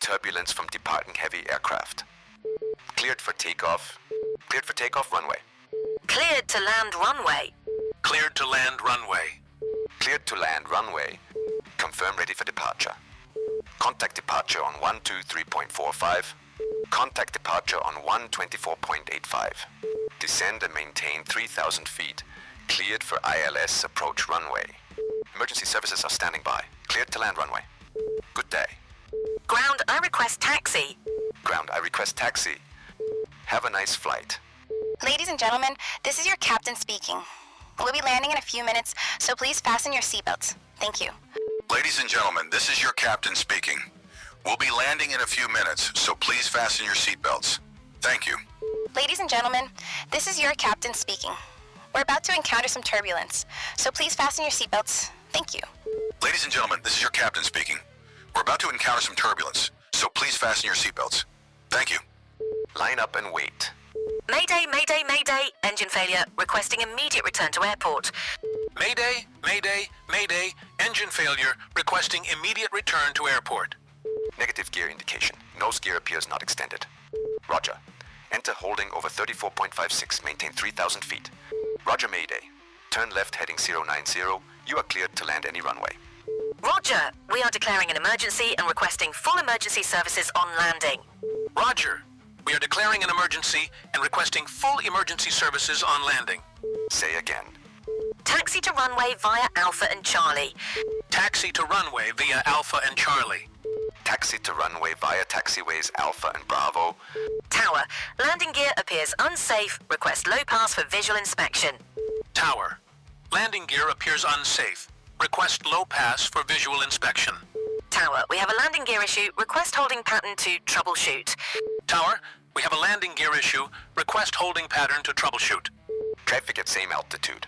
turbulence from departing heavy aircraft. Cleared for takeoff. Cleared for takeoff runway. Cleared to land runway. Cleared to land runway. Cleared to land runway. Confirm ready for departure. Contact departure on 123.45. Contact departure on 124.85. Descend and maintain 3,000 feet. Cleared for ILS approach runway. Emergency services are standing by. Cleared to land runway. Good day. Ground, I request taxi. Ground, I request taxi. Have a nice flight. Ladies and gentlemen, this is your captain speaking. We'll be landing in a few minutes, so please fasten your seatbelts. Thank you. Ladies and gentlemen, this is your captain speaking. We'll be landing in a few minutes, so please fasten your seatbelts. Thank you. Ladies and gentlemen, this is your captain speaking. We're about to encounter some turbulence, so please fasten your seatbelts. Thank you. Ladies and gentlemen, this is your captain speaking. We're about to encounter some turbulence, so please fasten your seatbelts. Thank you. Line up and wait. Mayday, mayday, mayday. Engine failure. Requesting immediate return to airport. Mayday, mayday, mayday. Engine failure. Requesting immediate return to airport. Negative gear indication. Nose gear appears not extended. Roger. Enter holding over 34.56. Maintain 3,000 feet. Roger, mayday. Turn left heading 090. You are cleared to land any runway. Roger. We are declaring an emergency and requesting full emergency services on landing. Roger. We are declaring an emergency and requesting full emergency services on landing. Say again. Taxi to runway via Alpha and Charlie. Taxi to runway via Alpha and Charlie. Taxi to runway via taxiways Alpha and Bravo. Tower. Landing gear appears unsafe. Request low pass for visual inspection. Tower. Landing gear appears unsafe. Request low pass for visual inspection. Tower. We have a landing gear issue. Request holding pattern to troubleshoot. Tower. We have a landing gear issue. Request holding pattern to troubleshoot. Traffic at same altitude.